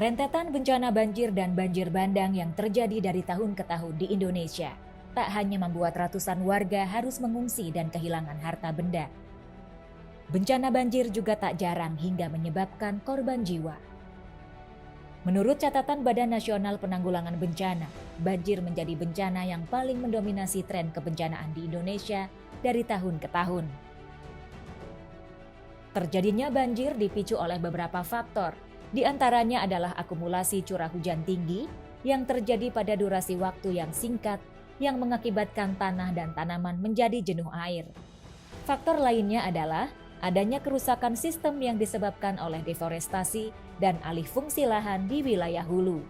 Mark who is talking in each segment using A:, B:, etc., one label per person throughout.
A: Rentetan bencana banjir dan banjir bandang yang terjadi dari tahun ke tahun di Indonesia tak hanya membuat ratusan warga harus mengungsi dan kehilangan harta benda. Bencana banjir juga tak jarang hingga menyebabkan korban jiwa. Menurut catatan Badan Nasional Penanggulangan Bencana, banjir menjadi bencana yang paling mendominasi tren kebencanaan di Indonesia dari tahun ke tahun. Terjadinya banjir dipicu oleh beberapa faktor. Di antaranya adalah akumulasi curah hujan tinggi yang terjadi pada durasi waktu yang singkat yang mengakibatkan tanah dan tanaman menjadi jenuh air. Faktor lainnya adalah adanya kerusakan sistem yang disebabkan oleh deforestasi dan alih fungsi lahan di wilayah hulu.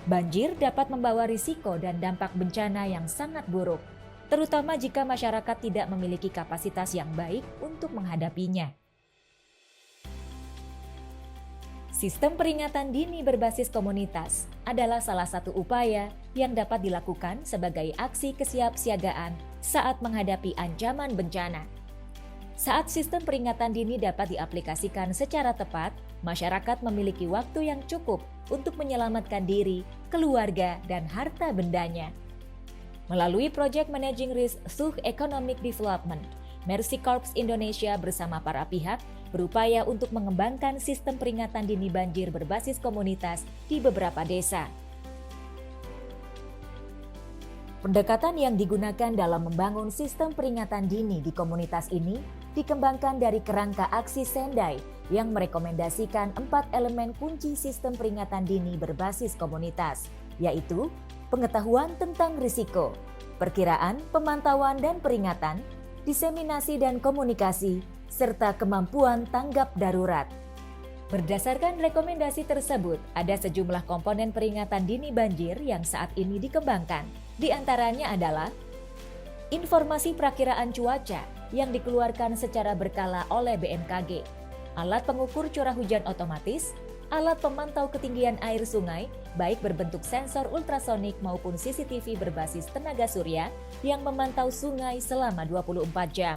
A: Banjir dapat membawa risiko dan dampak bencana yang sangat buruk, terutama jika masyarakat tidak memiliki kapasitas yang baik untuk menghadapinya. Sistem peringatan dini berbasis komunitas adalah salah satu upaya yang dapat dilakukan sebagai aksi kesiapsiagaan saat menghadapi ancaman bencana. Saat sistem peringatan dini dapat diaplikasikan secara tepat, masyarakat memiliki waktu yang cukup untuk menyelamatkan diri, keluarga, dan harta bendanya. Melalui Project Managing Risk through Economic Development, Mercy Corps Indonesia bersama para pihak berupaya untuk mengembangkan sistem peringatan dini banjir berbasis komunitas di beberapa desa. Pendekatan yang digunakan dalam membangun sistem peringatan dini di komunitas ini dikembangkan dari kerangka aksi Sendai yang merekomendasikan 4 elemen kunci sistem peringatan dini berbasis komunitas, yaitu pengetahuan tentang risiko, perkiraan, pemantauan dan peringatan, diseminasi dan komunikasi, serta kemampuan tanggap darurat. Berdasarkan rekomendasi tersebut, ada sejumlah komponen peringatan dini banjir yang saat ini dikembangkan. Di antaranya adalah informasi perakiraan cuaca yang dikeluarkan secara berkala oleh BMKG, alat pengukur curah hujan otomatis, alat pemantau ketinggian air sungai, baik berbentuk sensor ultrasonik maupun CCTV berbasis tenaga surya yang memantau sungai selama 24 jam.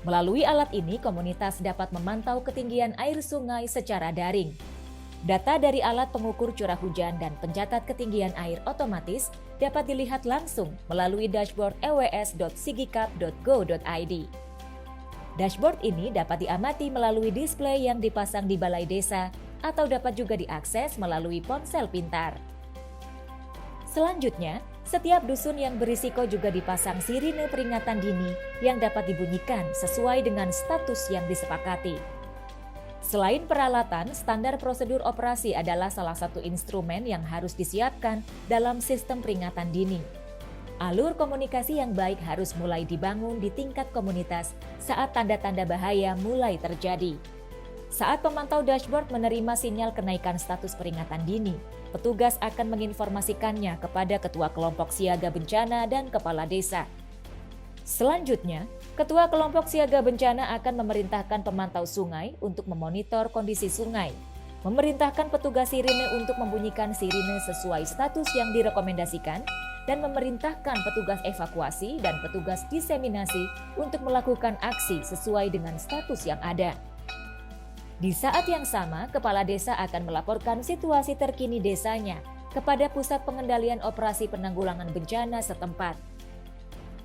A: Melalui alat ini, komunitas dapat memantau ketinggian air sungai secara daring. Data dari alat pengukur curah hujan dan pencatat ketinggian air otomatis dapat dilihat langsung melalui dashboard ews.sigicap.go.id. Dashboard ini dapat diamati melalui display yang dipasang di balai desa atau dapat juga diakses melalui ponsel pintar. Selanjutnya, setiap dusun yang berisiko juga dipasang sirine peringatan dini yang dapat dibunyikan sesuai dengan status yang disepakati. Selain peralatan, standar prosedur operasi adalah salah satu instrumen yang harus disiapkan dalam sistem peringatan dini. Alur komunikasi yang baik harus mulai dibangun di tingkat komunitas saat tanda-tanda bahaya mulai terjadi. Saat pemantau dashboard menerima sinyal kenaikan status peringatan dini, petugas akan menginformasikannya kepada ketua kelompok siaga bencana dan kepala desa. Selanjutnya, ketua kelompok siaga bencana akan memerintahkan pemantau sungai untuk memonitor kondisi sungai, memerintahkan petugas sirine untuk membunyikan sirine sesuai status yang direkomendasikan, dan memerintahkan petugas evakuasi dan petugas diseminasi untuk melakukan aksi sesuai dengan status yang ada. Di saat yang sama, kepala desa akan melaporkan situasi terkini desanya kepada Pusat Pengendalian Operasi Penanggulangan Bencana setempat.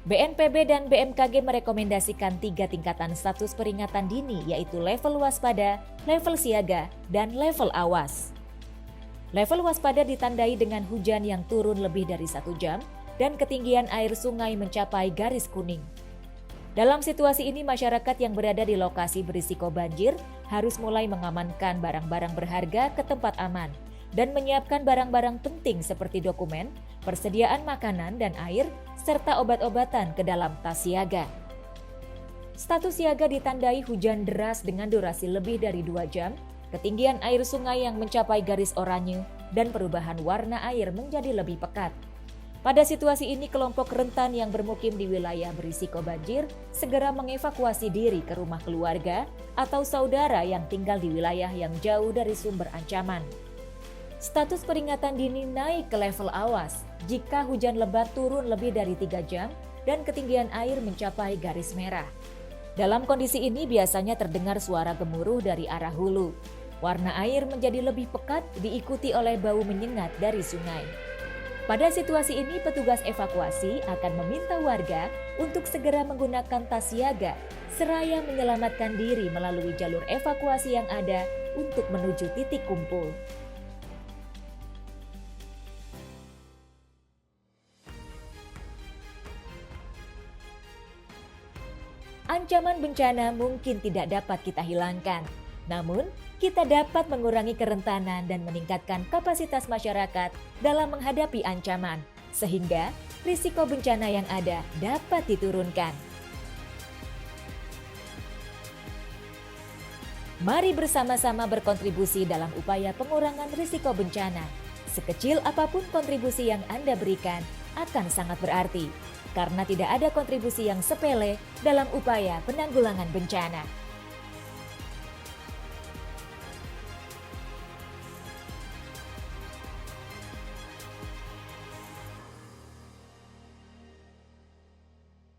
A: BNPB dan BMKG merekomendasikan 3 tingkatan status peringatan dini, yaitu level waspada, level siaga, dan level awas. Level waspada ditandai dengan hujan yang turun lebih dari 1 jam dan ketinggian air sungai mencapai garis kuning. Dalam situasi ini, masyarakat yang berada di lokasi berisiko banjir harus mulai mengamankan barang-barang berharga ke tempat aman dan menyiapkan barang-barang penting seperti dokumen, persediaan makanan dan air, serta obat-obatan ke dalam tas siaga. Status siaga ditandai hujan deras dengan durasi lebih dari 2 jam, ketinggian air sungai yang mencapai garis oranye, dan perubahan warna air menjadi lebih pekat. Pada situasi ini, kelompok rentan yang bermukim di wilayah berisiko banjir segera mengevakuasi diri ke rumah keluarga atau saudara yang tinggal di wilayah yang jauh dari sumber ancaman. Status peringatan dini naik ke level awas jika hujan lebat turun lebih dari 3 jam dan ketinggian air mencapai garis merah. Dalam kondisi ini biasanya terdengar suara gemuruh dari arah hulu. Warna air menjadi lebih pekat diikuti oleh bau menyengat dari sungai. Pada situasi ini, petugas evakuasi akan meminta warga untuk segera menggunakan tas siaga, seraya menyelamatkan diri melalui jalur evakuasi yang ada untuk menuju titik kumpul. Ancaman bencana mungkin tidak dapat kita hilangkan, namun kita dapat mengurangi kerentanan dan meningkatkan kapasitas masyarakat dalam menghadapi ancaman, sehingga risiko bencana yang ada dapat diturunkan. Mari bersama-sama berkontribusi dalam upaya pengurangan risiko bencana. Sekecil apapun kontribusi yang Anda berikan akan sangat berarti, karena tidak ada kontribusi yang sepele dalam upaya penanggulangan bencana.